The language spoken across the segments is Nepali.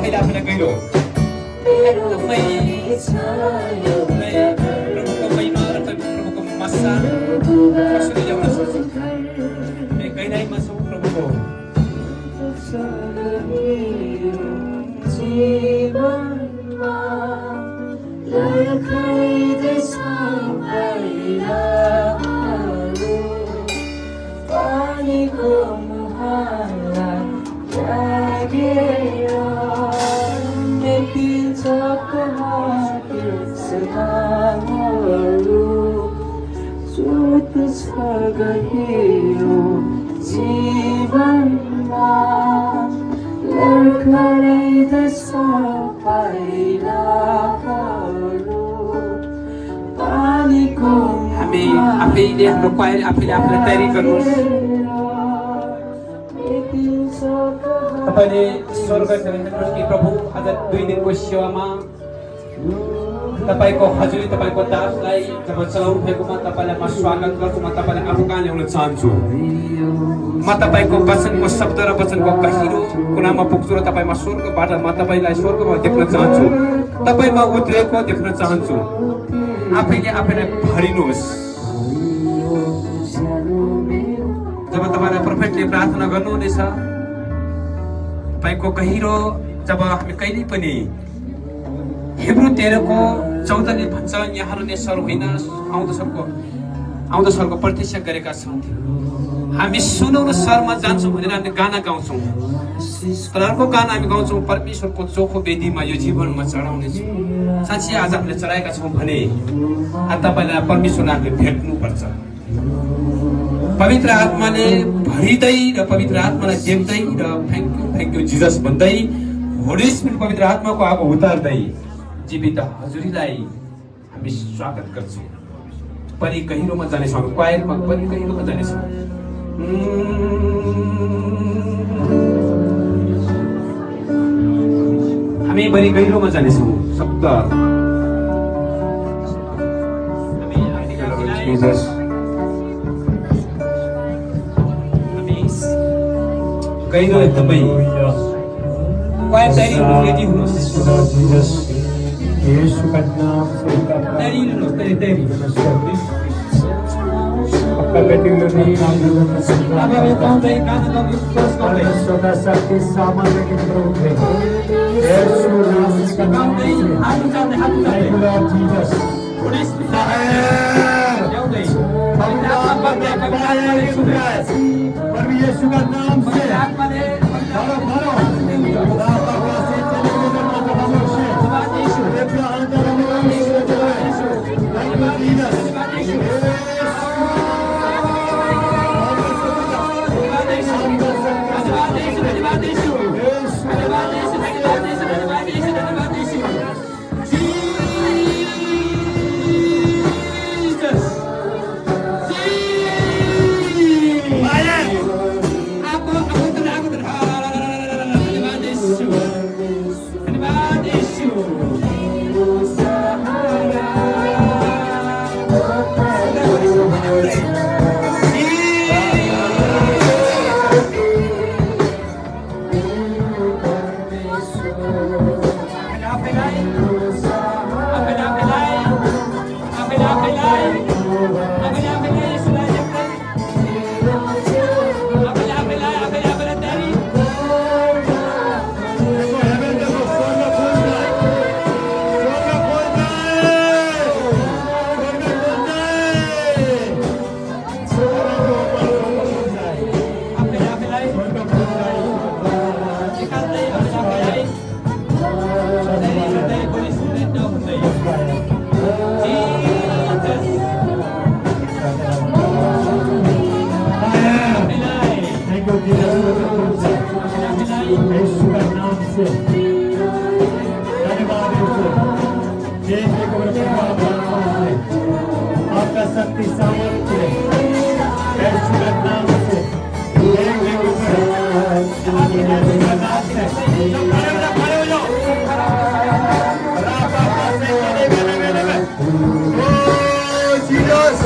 आफैले आफैलाई गहिरो एकदमै प्रभुको महिमा र प्रभुको मसा कसरी ल्याउन सक्छौँ हामी गहिराइमा छौँ प्रभुको जीवनमा लड्खैदैछ भैरवहरू पानीको मुहानमा लागेर मेटिन्छ सुधारहरू जोत्छ गहिरो जीवनमा लड्खैदैछ भैरवहरू पानीको हामी आफैले हाम्रो क्वायर आफैले आफूलाई तयारी गर्नुहोस् तपाईँले स्वर्ग हेर्नुहोस् कि प्रभु आज 2 दिनको सेवामा तपाईँको हजुरी तपाईँको दासलाई जब चलाउनु भएको म तपाईँलाई म स्वागत गर्छु म तपाईँलाई आफू कहाँ ल्याउन चाहन्छु म तपाईँको वचनको शब्द र वचनको गहिरो कुनामा पुग्छु र तपाईँमा स्वर्गबाट म तपाईँलाई स्वर्गमा देख्न चाहन्छु तपाईँमा उत्रेको देख्न चाहन्छु आफैले आफैलाई भरिनुहोस् जब तपाईँलाई प्रोफेटले प्रार्थना गर्नुहुनेछ तपाईँको गहिरो जब हामी कहिले पनि हिब्रू 13 को 14 ले भन्छ यहाँहरू नै स्वर होइन आउँदो स्वरको प्रतीक्षा गरेका छौँ हामी सुनौलो स्वरमा जान्छौँ भनेर हामी गाना गाउँछौँ तर अर्को गाना हामी गाउँछौँ परमेश्वरको चोखो वेदीमा यो जीवनमा चढाउनेछु साँच्चै आज हामीले चढाएका छौँ भने तपाईँलाई परमेश्वरलाई हामीले भेट्नुपर्छ पवित्र आत्माले भरिँदै र पवित्र आत्मालाई देख्दै र थ्याङ्क यू जिजस भन्दै होली स्पिरिट पवित्र आत्माको आगो उतार्दै जीवित हजुरीलाई हामी स्वागत गर्छौँ पनि गहिरोमा जानेछौँ हामी क्वायरमा पनि गहिरोमा जानेछौँ हामी पनि गहिरोमा जानेछौँ शब्द गहिरो एकदमै क्वायर तयारी रेडी हुनुहोस् यीशु का नाम से तयारी हुनुहोस् तयारी आपका बेटी लोग नहीं नाम लेना सीखा अब गाउँदै गाना गाउँदै कोर्स गर्दै सदा शक्ति सामर्थ्य के प्रभु है यीशु नाम का नाम गाउँदै हात उठाउँदै लॉर्ड जीसस होली स्पिरिट ल्याउँदै पवित्र आत्मा बन्दै पर यीशु का नाम से आत्माले भरो भरो रापा से चले गए खामोश यीशु रे प्यार करो यीशु thank you Jesus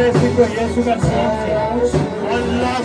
Jesucristo, Jesús Cristo, Allah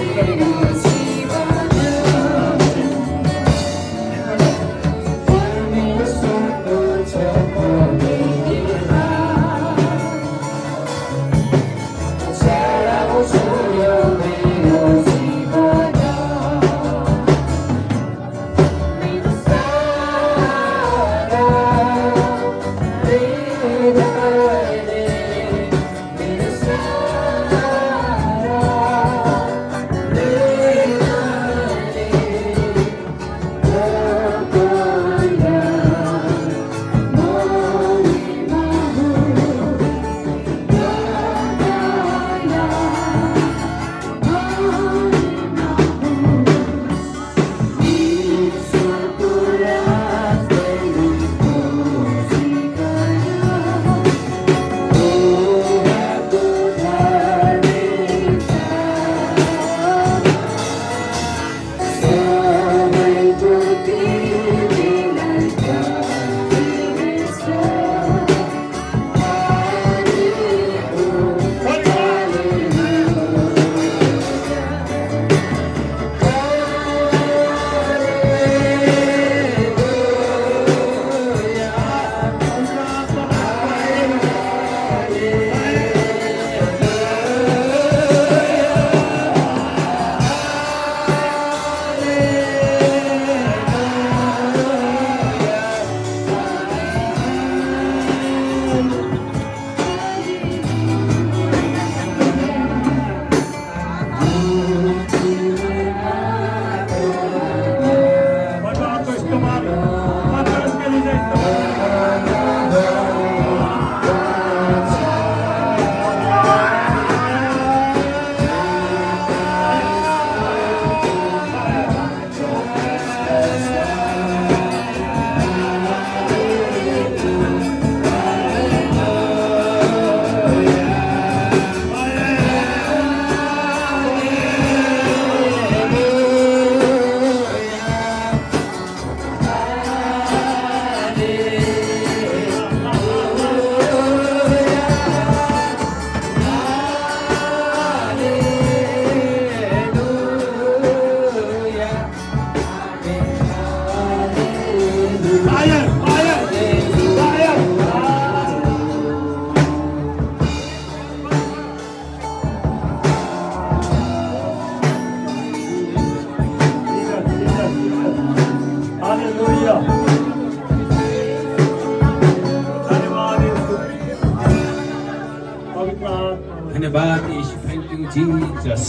धन्यवाद यीशु, थ्याङ्क यू जीसस।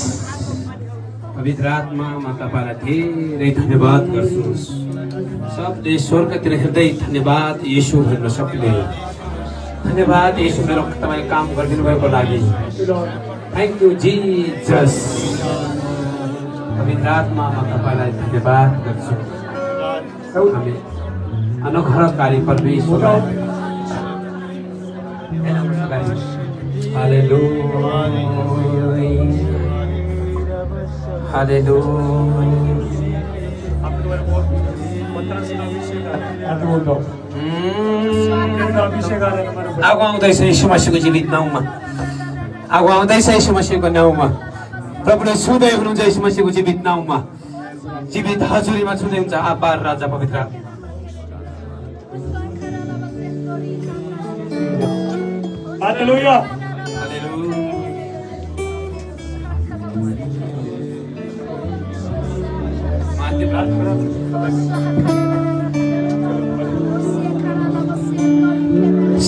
पवित्र आत्मा म तपाईलाई धेरै धन्यवाद गर्छु। सबले स्वर्गतिर हेर्दै धन्यवाद यीशु भन्नु सबले। धन्यवाद यीशु, मेरो तपाईले काम गरिदिनु भएको लागि। Thank you Jesus. पवित्र आत्मा म तपाईलाई धन्यवाद गर्छु। हामी अनुग्रहकारी परमेश्वर हालेलुया आगो आउँदैछ यीशु मसीहको जीवित नाउँमा। आगो आउँदैछ यीशु मसीहको नाउँमा। प्रभुले छुँदै हुनुहुन्छ यीशु मसीहको जीवित नाउँमा। जीवित हजुरीमा छुँदै हुन्छ आभार राजा पवित्र। हालेलुया।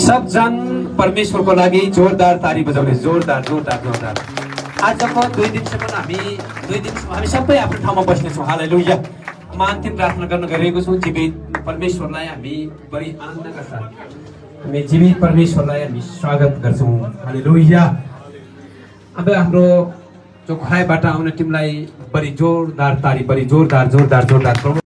सब जन परमेश्वरको लागि जोरदार ताली बजाउने। जोरदार जोरदार जोरदार। आजको 2 दिनसम्म हामी सबै आफ्नो ठाउँमा बस्नेछौँ। हालेलुया। म अन्तिम प्रार्थना गर्न गइरहेको छु। जीवित परमेश्वरलाई हामी बढी आनन्दका साथ हामी जीवित परमेश्वरलाई हामी स्वागत गर्छौँ। हालेलुया। अब हाम्रो जो खराइबाट आउने टिमलाई बढी जोरदार ताली, बढी जोरदार जोरदार जोरदार